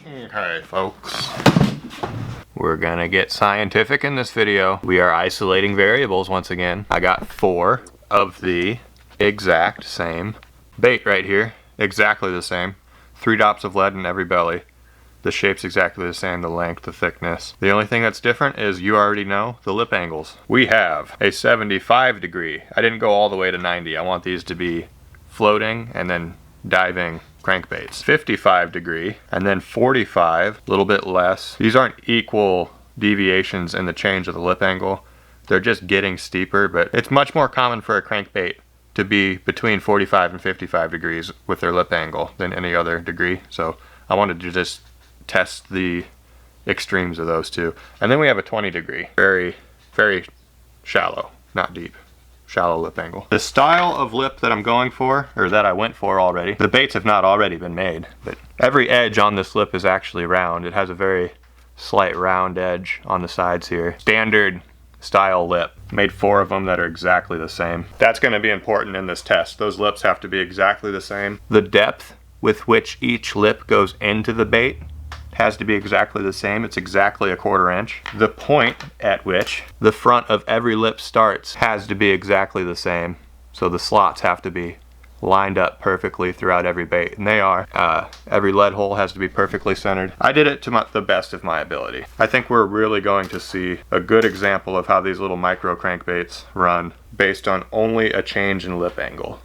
Okay, folks. We're gonna get scientific in this video. We are isolating variables once again. I got 4 of the exact same bait right here. Exactly the same. 3 drops of lead in every belly. The shape's exactly the same, the length, the thickness. The only thing that's different is, you already know, the lip angles. We have a 75 degree. I didn't go all the way to 90. I want these to be floating and then diving crankbaits. 55 degree and then 45, a little bit less. These aren't equal deviations in the change of the lip angle. They're just getting steeper, but it's much more common for a crankbait to be between 45 and 55 degrees with their lip angle than any other degree. So I wanted to just test the extremes of those two. And then we have a 20 degree, very, very shallow, not deep. Shallow lip angle. The style of lip that I'm going for, or that I went for already, the baits have not already been made, but every edge on this lip is actually round. It has a very slight round edge on the sides here. Standard style lip. Made 4 of them that are exactly the same. That's going to be important in this test. Those lips have to be exactly the same. The depth with which each lip goes into the bait has to be exactly the same. It's exactly a 1/4 inch. The point at which the front of every lip starts has to be exactly the same. So the slots have to be lined up perfectly throughout every bait, and they are. Every lead hole has to be perfectly centered. I did it to the best of my ability. I think we're really going to see a good example of how these little micro crankbaits run based on only a change in lip angle.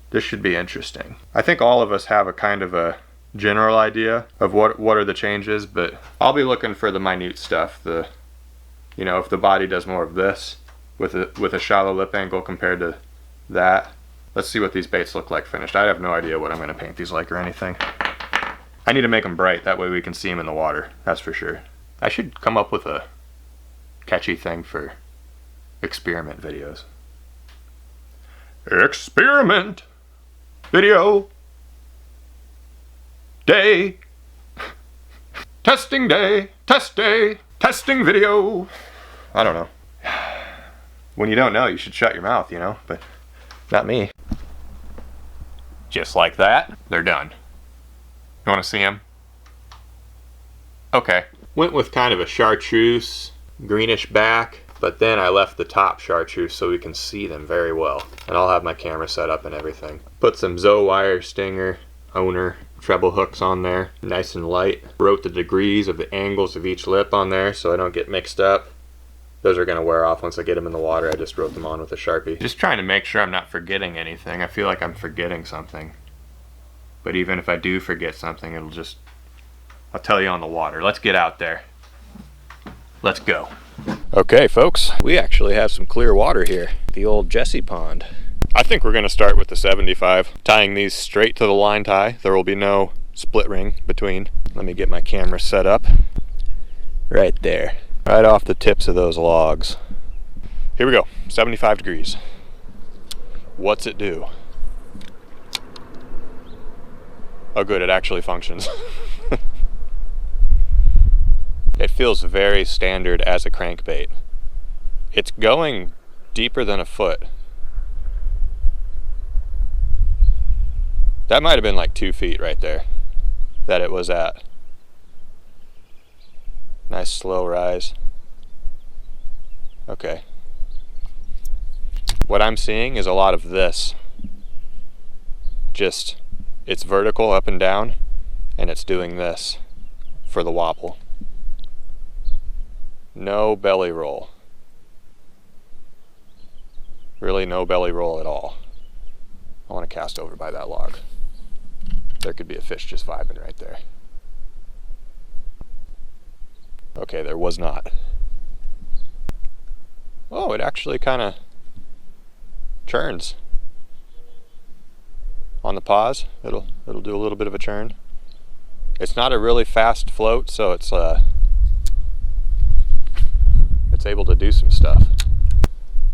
This should be interesting. I think all of us have a kind of a general idea of what are the changes, but I'll be looking for the minute stuff. You know, if the body does more of this with a shallow lip angle compared to that. Let's see what these baits look like finished. I have no idea what I'm going to paint these like or anything. I need to make them bright, that way we can see them in the water, that's for sure. I should come up with a catchy thing for experiment videos. Experiment video day. Testing day. Test day. Testing video. I don't know. When you don't know, you should shut your mouth, you know, but not me. Just like that, they're done. You want to see them? Okay. Went with kind of a chartreuse, greenish back, but then I left the top chartreuse so we can see them very well. And I'll have my camera set up and everything. Put some Zo-Wire Stinger owner treble hooks on there, nice and light. Wrote the degrees of the angles of each lip on there so I don't get mixed up. Those are gonna wear off once I get them in the water. I just wrote them on with a Sharpie. Just trying to make sure I'm not forgetting anything. I feel like I'm forgetting something. But even if I do forget something, I'll tell you on the water. Let's get out there. Let's go. Okay, folks, we actually have some clear water here. The old Jesse Pond. I think we're gonna start with the 75. Tying these straight to the line tie. There will be no split ring between. Let me get my camera set up. Right there. Right off the tips of those logs. Here we go, 75 degrees. What's it do? Oh good, it actually functions. It feels very standard as a crankbait. It's going deeper than a foot. That might have been like 2 feet right there that it was at. Nice slow rise. Okay. What I'm seeing is a lot of this. Just, it's vertical up and down, and it's doing this for the wobble. No belly roll. Really no belly roll at all. I want to cast over by that log. There could be a fish just vibing right there. Okay, there was not. Oh, it actually kind of churns. On the pause, it'll do a little bit of a churn. It's not a really fast float, so it's able to do some stuff.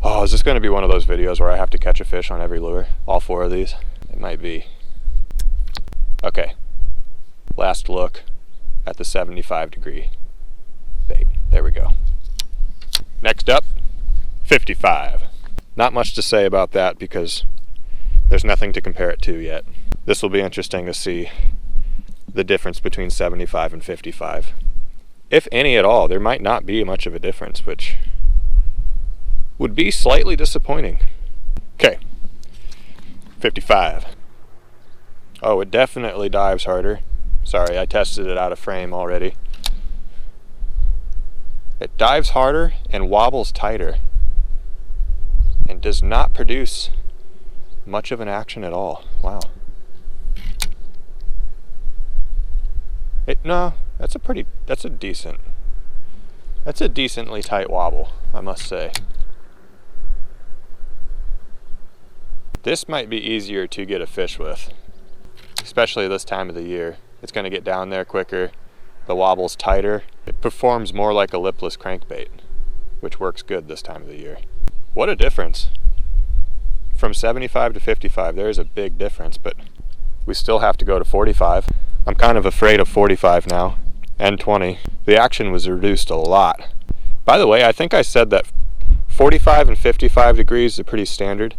Oh, is this going to be one of those videos where I have to catch a fish on every lure? All 4 of these? It might be. Okay, last look at the 75 degree bait. There we go. Next up, 55. Not much to say about that because there's nothing to compare it to yet. This will be interesting to see the difference between 75 and 55. If any at all, there might not be much of a difference, which would be slightly disappointing. Okay, 55. Oh, it definitely dives harder. Sorry, I tested it out of frame already. It dives harder and wobbles tighter and does not produce much of an action at all. Wow. No, that's a decently tight wobble, I must say. This might be easier to get a fish with, especially this time of the year. It's going to get down there quicker, the wobble's tighter. It performs more like a lipless crankbait, which works good this time of the year. What a difference. From 75 to 55, there is a big difference, but we still have to go to 45. I'm kind of afraid of 45 now, and 20. The action was reduced a lot. By the way, I think I said that 45 and 55 degrees are pretty standard.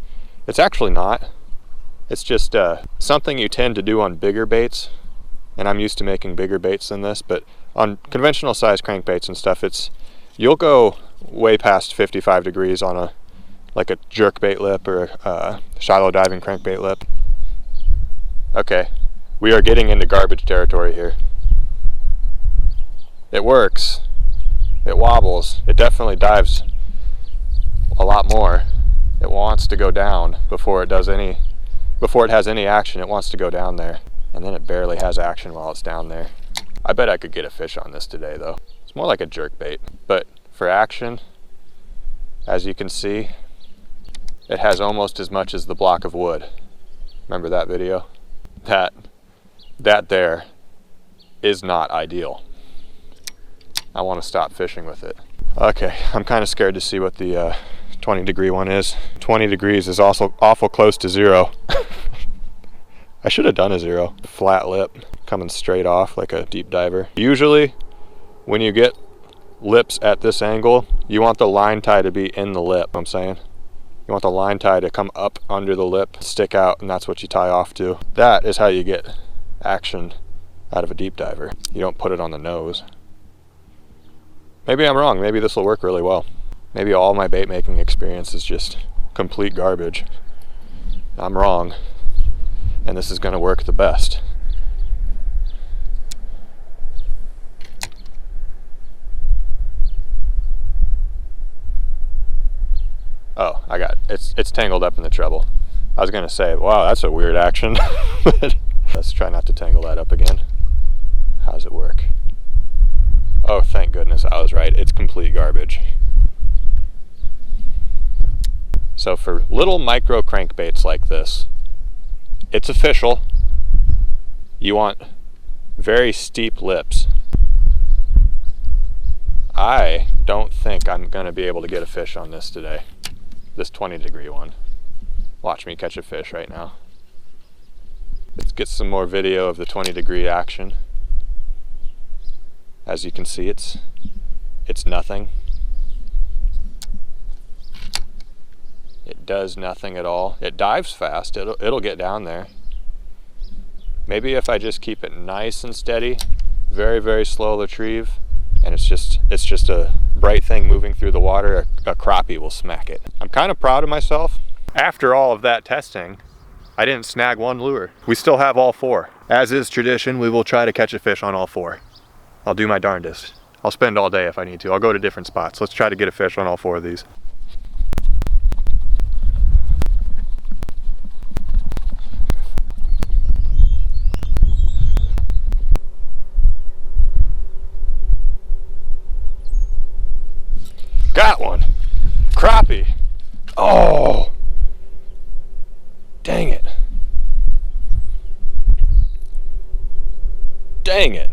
It's actually not. It's just something you tend to do on bigger baits, and I'm used to making bigger baits than this, but on conventional size crankbaits and stuff, you'll go way past 55 degrees on like a jerkbait lip or a shallow diving crankbait lip. Okay, we are getting into garbage territory here. It works. It wobbles. It definitely dives a lot more. It wants to go down before it has any action. It wants to go down there, and then it barely has action while it's down there. I bet I could get a fish on this today though. It's more like a jerkbait, but for action, as you can see, it has almost as much as the block of wood. Remember that video? That there is not ideal. I want to stop fishing with it. Okay, I'm kind of scared to see what the 20 degree one is. 20 degrees is also awful close to 0. I should have done a 0. Flat lip coming straight off like a deep diver. Usually when you get lips at this angle, you want the line tie to be in the lip. I'm saying you want the line tie to come up under the lip, stick out, and that's what you tie off to. That is how you get action out of a deep diver. You don't put it on the nose. Maybe I'm wrong. Maybe this will work really well. Maybe all my bait making experience is just complete garbage. I'm wrong, and this is going to work the best. Oh, it's tangled up in the treble. I was gonna say, wow, that's a weird action. But let's try not to tangle that up again. How does it work? Oh, thank goodness I was right. It's complete garbage. So for little micro crankbaits like this, it's official. You want very steep lips. I don't think I'm gonna be able to get a fish on this today. This 20 degree one. Watch me catch a fish right now. Let's get some more video of the 20 degree action. As you can see, it's nothing. It does nothing at all. It dives fast. It'll get down there. Maybe if I just keep it nice and steady, very, very slow retrieve, and it's just a bright thing moving through the water, a crappie will smack it. I'm kind of proud of myself. After all of that testing, I didn't snag one lure. We still have all 4. As is tradition, we will try to catch a fish on all 4. I'll do my darndest. I'll spend all day if I need to. I'll go to different spots. Let's try to get a fish on all 4 of these. Got one. Crappie. Oh. Dang it. Dang it.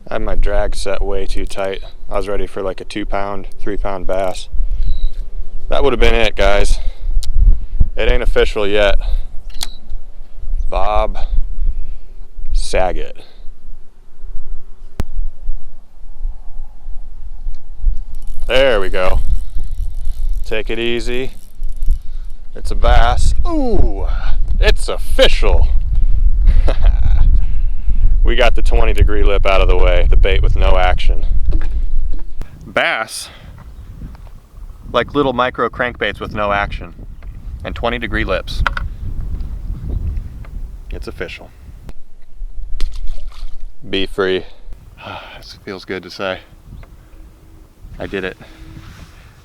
I had my drag set way too tight. I was ready for like a 2-pound, 3-pound bass. That would have been it, guys. It ain't official yet. Bob Saget. There we go. Take it easy. It's a bass. Ooh, it's official. We got the 20-degree lip out of the way, the bait with no action. Bass, like little micro crankbaits with no action, and 20-degree lips. It's official. Be free. This feels good to say. I did it.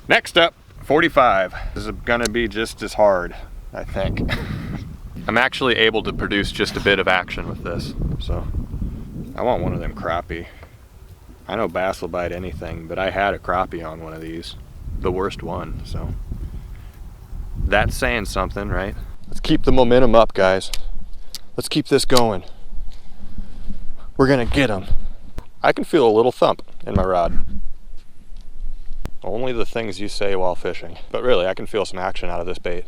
Next up, 45. This is gonna be just as hard, I think. I'm actually able to produce just a bit of action with this, so I want one of them crappie. I know bass will bite anything, but I had a crappie on one of these, the worst one, so that's saying something, right? Let's keep the momentum up, guys. Let's keep this going. We're gonna get them. I can feel a little thump in my rod. Only the things you say while fishing. But really, I can feel some action out of this bait.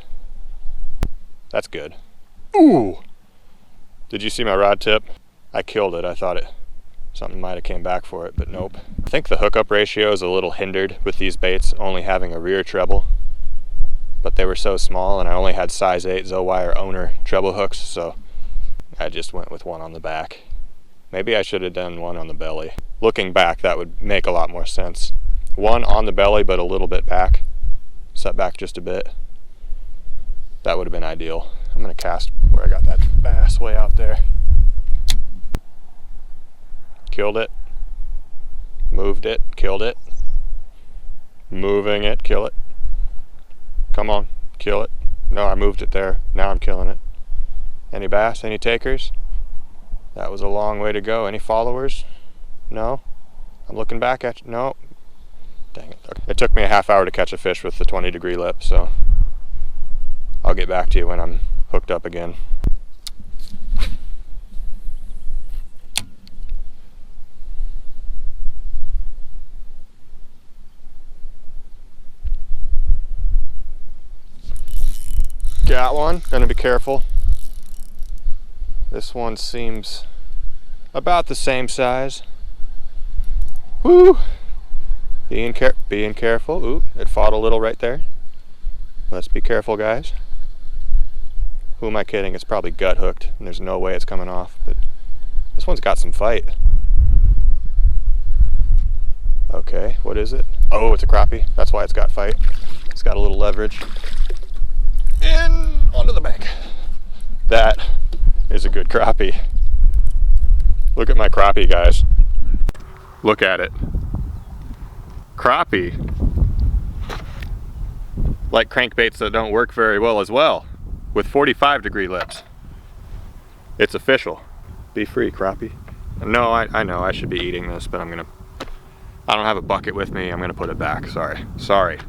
That's good. Ooh! Did you see my rod tip? I killed it. I thought something might have came back for it, but nope. I think the hookup ratio is a little hindered with these baits only having a rear treble. But they were so small and I only had size 8 Zowire owner treble hooks, so I just went with one on the back. Maybe I should have done one on the belly. Looking back, that would make a lot more sense. One on the belly, but a little bit back. Set back just a bit. That would have been ideal. I'm gonna cast where I got that bass way out there. Killed it. Moved it, killed it. Moving it, kill it. Come on, kill it. No, I moved it there. Now I'm killing it. Any bass, any takers? That was a long way to go. Any followers? No? I'm looking back at you. No. Dang it. Okay. It took me a half hour to catch a fish with the 20-degree lip, so I'll get back to you when I'm hooked up again. Got one. Gonna be careful. This one seems about the same size. Woo! Being careful. Ooh, it fought a little right there. Let's be careful, guys. Who am I kidding? It's probably gut hooked and there's no way it's coming off, but this one's got some fight. Okay, what is it? Oh, it's a crappie. That's why it's got fight. It's got a little leverage. And onto the bank. That is a good crappie. Look at my crappie, guys. Look at it. Crappie. Like crankbaits that don't work very well as well, with 45-degree lips. It's official. Be free, crappie. No, I know I should be eating this, but I don't have a bucket with me. I'm gonna put it back. Sorry.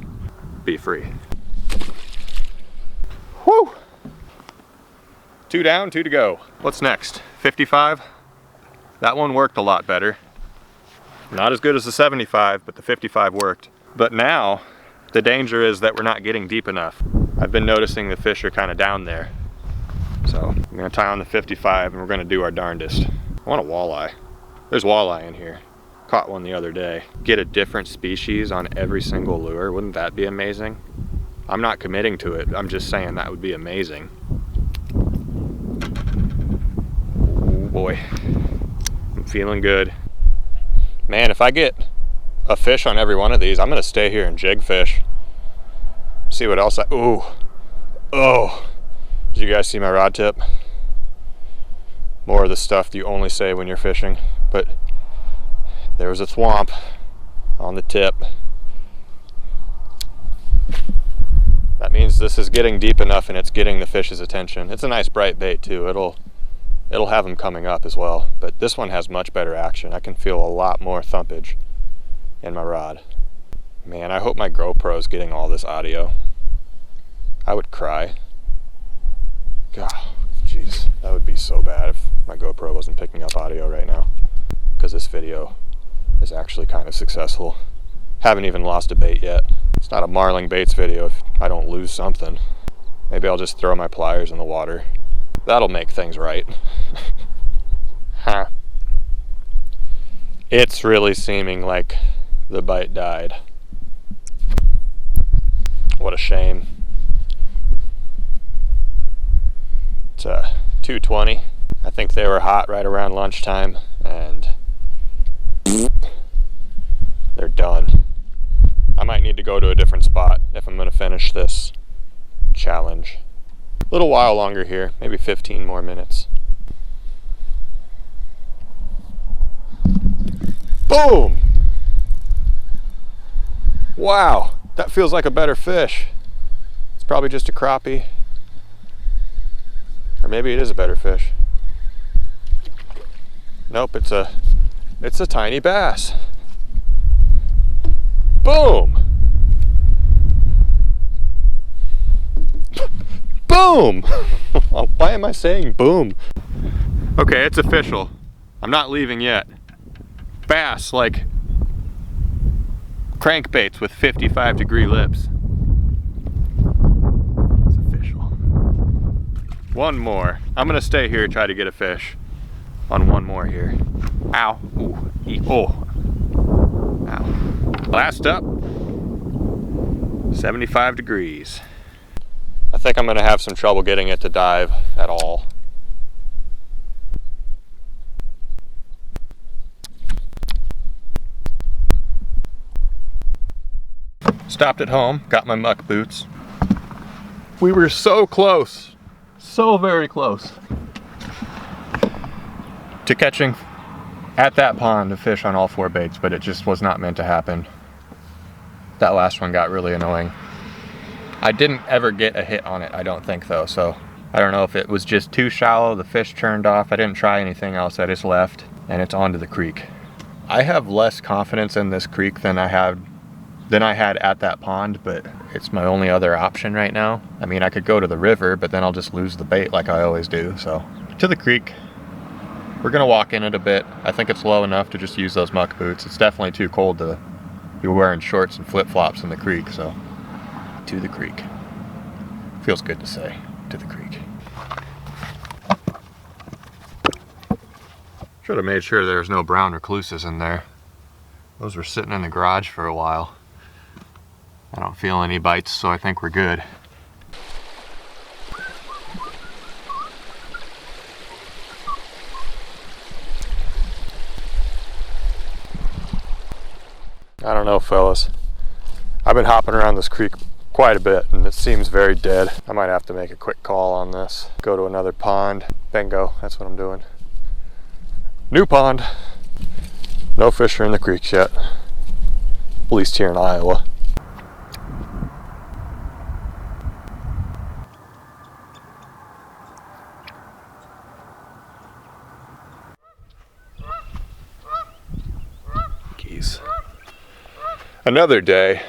Be free. Woo! 2 down, 2 to go. What's next? 55? That one worked a lot better. Not as good as the 75, but the 55 worked. But now, the danger is that we're not getting deep enough. I've been noticing the fish are kind of down there. So I'm gonna tie on the 55 and we're gonna do our darndest. I want a walleye. There's walleye in here. Caught one the other day. Get a different species on every single lure. Wouldn't that be amazing? I'm not committing to it. I'm just saying that would be amazing. Oh boy. I'm feeling good. Man, if I get a fish on every one of these, I'm gonna stay here and jig fish. See what else ooh. Oh. Did you guys see my rod tip? More of the stuff that you only say when you're fishing. But there was a thwomp on the tip. That means this is getting deep enough and it's getting the fish's attention. It's a nice bright bait too. It'll have them coming up as well. But this one has much better action. I can feel a lot more thumpage in my rod. Man, I hope my GoPro is getting all this audio. I would cry. God, jeez, that would be so bad if my GoPro wasn't picking up audio right now. Because this video is actually kind of successful. Haven't even lost a bait yet. It's not a marling baits video if I don't lose something. Maybe I'll just throw my pliers in the water. That'll make things right. Huh. It's really seeming like the bite died. What a shame. It's 220. I think they were hot right around lunchtime, and they're done. I might need to go to a different spot if I'm going to finish this challenge. A little while longer here, maybe 15 more minutes. Boom! Wow, that feels like a better fish. It's probably just a crappie. Or maybe it is a better fish. Nope, it's a tiny bass. Boom! Boom! Why am I saying boom? Okay, it's official. I'm not leaving yet. Bass like crankbaits with 55-degree lips. It's official. One more. I'm gonna stay here and try to get a fish on one more here. Ow. Ooh. Oh. Ow. Last up. 75 degrees. I think I'm gonna have some trouble getting it to dive at all. Stopped at home, got my muck boots. We were so close, so very close to catching at that pond a fish on all 4 baits, but it just was not meant to happen. That last one got really annoying. I didn't ever get a hit on it, I don't think though, so I don't know if it was just too shallow, the fish turned off, I didn't try anything else, I just left, and it's onto the creek. I have less confidence in this creek than I had at that pond, but it's my only other option right now. I mean, I could go to the river, but then I'll just lose the bait like I always do, so. To the creek. We're gonna walk in it a bit. I think it's low enough to just use those muck boots. It's definitely too cold to be wearing shorts and flip-flops in the creek, so. To the creek. Feels good to say, to the creek. Should have made sure there's no brown recluses in there. Those were sitting in the garage for a while. I don't feel any bites, so I think we're good. I don't know, fellas. I've been hopping around this creek quite a bit and it seems very dead. I might have to make a quick call on this. Go to another pond. Bingo, that's what I'm doing. New pond. No fish are in the creeks yet. At least here in Iowa. Geese. Another day.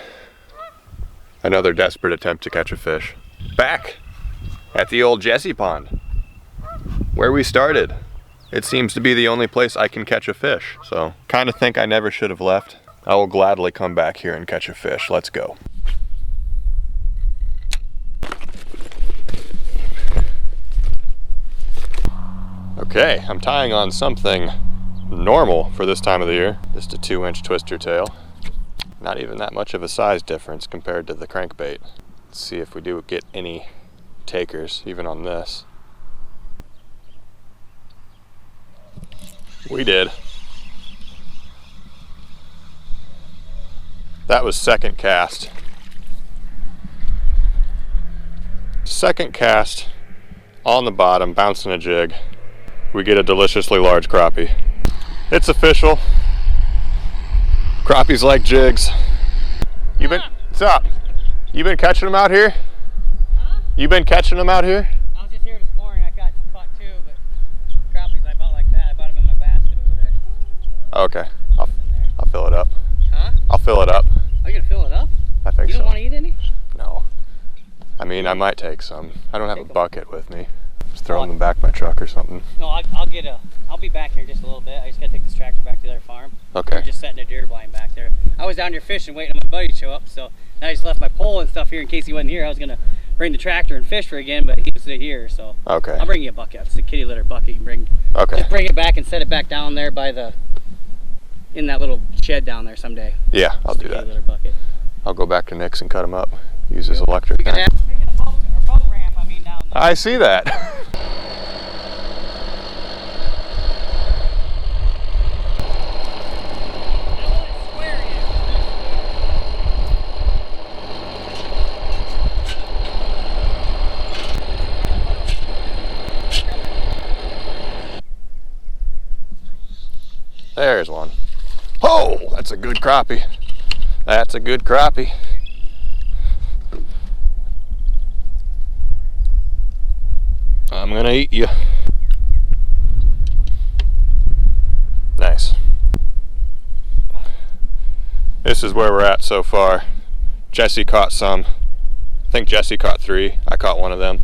Another desperate attempt to catch a fish. Back at the old Jesse pond, where we started. It seems to be the only place I can catch a fish, so kind of think I never should have left. I will gladly come back here and catch a fish. Let's go. Okay, I'm tying on something normal for this time of the year. Just a 2-inch twister tail. Not even that much of a size difference compared to the crankbait. Let's see if we do get any takers, even on this. We did. That was second cast. Second cast on the bottom, bouncing a jig. We get a deliciously large crappie. It's official. Crappies like jigs. What's up? You been catching them out here? Huh? You been catching them out here? I was just here this morning. I caught 2, but crappies I bought like that. I bought them in my basket over there. Okay, I'll fill it up. Huh? I'll fill it up. Are you gonna fill it up? I think so. You don't want to eat any? No. I mean, I might take some. I don't have a bucket with me. Just throw them in the back of my truck or something. No, I'll be back here in just a little bit. I just gotta take this tractor back to the other farm. Okay. We're just setting a deer blind back there. I was down here fishing, waiting on my buddy to show up, so I just left my pole and stuff here in case he wasn't here. I was gonna bring the tractor and fish for again, but he was here, so. Okay. I'll bring you a bucket. It's a kitty litter bucket. You can bring. Okay. Just bring it back and set it back down there by in that little shed down there someday. Yeah, I'll do that. Kitty litter bucket. I'll go back to Nick's and cut them up. Use his electric. We can have a boat ramp, down there. I see that. There's one. Oh, that's a good crappie. That's a good crappie. I'm gonna eat you. Nice. This is where we're at so far. Jesse caught some. I think Jesse caught 3. I caught one of them.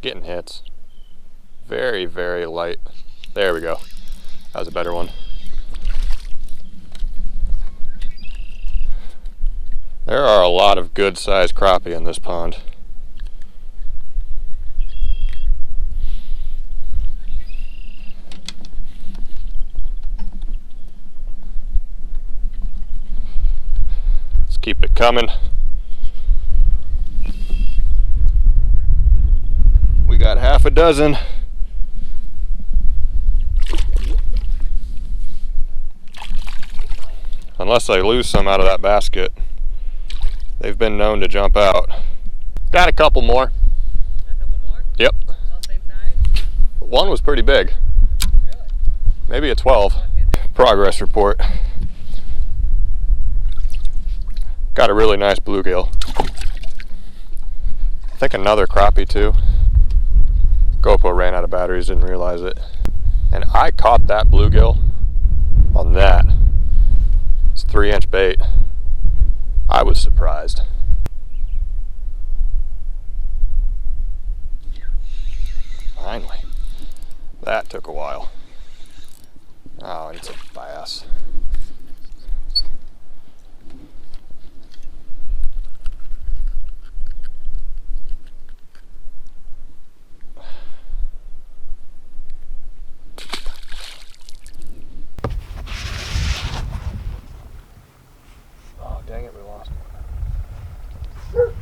Getting hits. Very, very light. There we go. That was a better one. There are a lot of good sized crappie in this pond. Let's keep it coming. We got half a dozen. Unless I lose some out of that basket. They've been known to jump out. Got a couple more. Got a couple more? Yep. All same size? One was pretty big. Really? Maybe a 12. Progress report. Got a really nice bluegill. I think another crappie too. GoPro ran out of batteries, didn't realize it. And I caught that bluegill on that. It's 3-inch bait. I was surprised. Finally. That took a while. Oh, it's a bass. Oh, dang it, we lost one.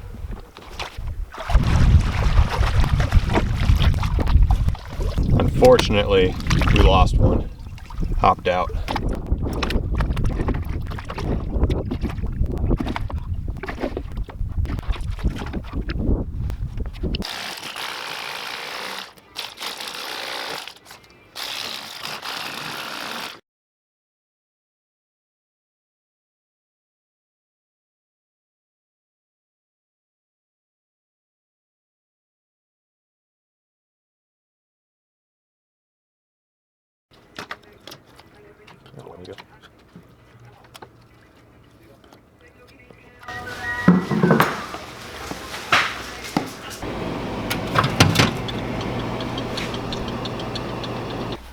Unfortunately, we lost one. Hopped out. Oh, there you go.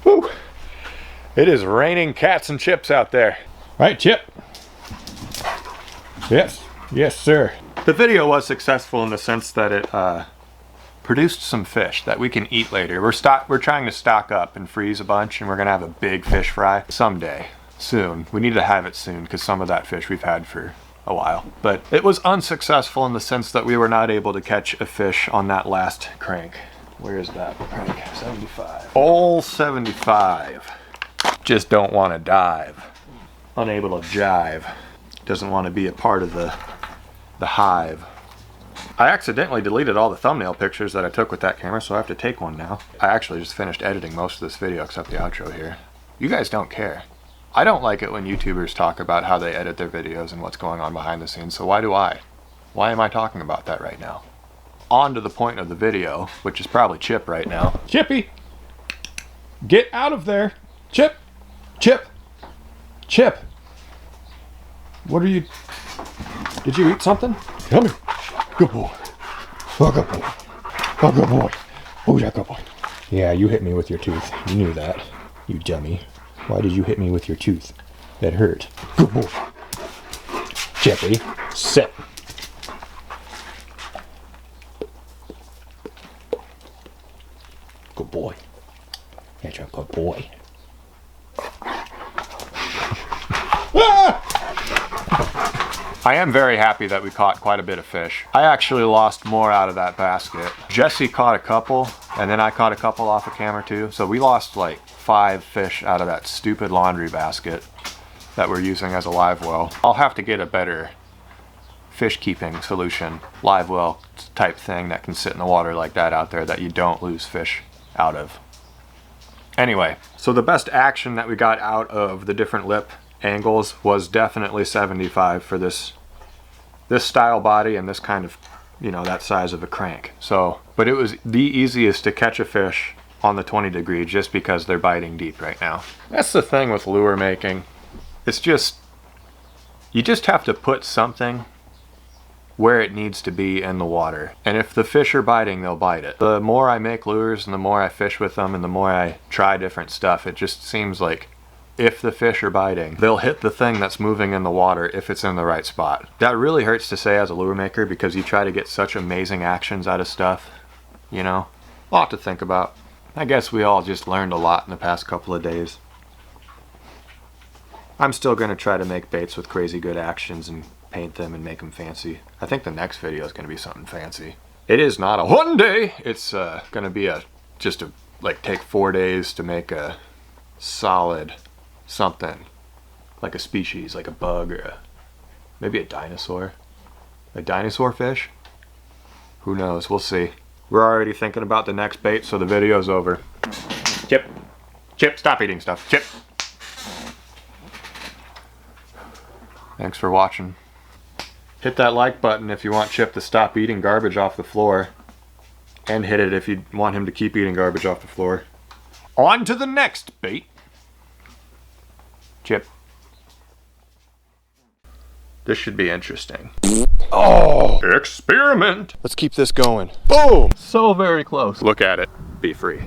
Woo! It is raining cats and chips out there. Right, Chip? Yes. Yes, sir. The video was successful in the sense that it produced some fish that we can eat later. We're trying to stock up and freeze a bunch, and we're gonna have a big fish fry someday, soon. We need to have it soon because some of that fish we've had for a while. But it was unsuccessful in the sense that we were not able to catch a fish on that last crank. Where is that crank? 75. Hole 75. Just don't want to dive. Unable to jive. Doesn't want to be a part of the hive. I accidentally deleted all the thumbnail pictures that I took with that camera, so I have to take one now. I actually just finished editing most of this video except the outro here. You guys don't care. I don't like it when YouTubers talk about how they edit their videos and what's going on behind the scenes, so why do I? Why am I talking about that right now? On to the point of the video, which is probably Chip right now. Chippy! Get out of there! Chip! Chip! Chip! What are you... Did you eat something? Come here. Good boy. Oh, good boy. Oh, good boy. Oh, yeah, good boy. Yeah, you hit me with your tooth. You knew that. You dummy. Why did you hit me with your tooth? That hurt. Good boy. Chippy, sit. Good boy. That's a good boy. Ah! I am very happy that we caught quite a bit of fish. I actually lost more out of that basket. Jesse caught a couple, and then I caught a couple off the camera too. So we lost like 5 fish out of that stupid laundry basket that we're using as a live well. I'll have to get a better fish keeping solution, live well type thing that can sit in the water like that out there that you don't lose fish out of. Anyway, so the best action that we got out of the different lip angles was definitely 75 for this style body and this kind of, you know, that size of a crank. So, but it was the easiest to catch a fish on the 20 degree just because they're biting deep right now. That's the thing with lure making. It's just, you just have to put something where it needs to be in the water. And if the fish are biting, they'll bite it. The more I make lures and the more I fish with them and the more I try different stuff, it just seems like if the fish are biting, they'll hit the thing that's moving in the water if it's in the right spot. That really hurts to say as a lure maker because you try to get such amazing actions out of stuff, you know? A lot to think about. I guess we all just learned a lot in the past couple of days. I'm still gonna try to make baits with crazy good actions and paint them and make them fancy. I think the next video is gonna be something fancy. It is not a one day. It's gonna be like take 4 days to make a solid something, like a species, like a bug or maybe a dinosaur fish. Who knows? We'll see. We're already thinking about the next bait, so the video's over. Chip, stop eating stuff. Chip. Thanks for watching. Hit that like button if you want Chip to stop eating garbage off the floor. And hit it if you want him to keep eating garbage off the floor. On to the next bait. Chip. This should be interesting. Oh! Experiment! Let's keep this going. Boom! So very close. Look at it. Be free.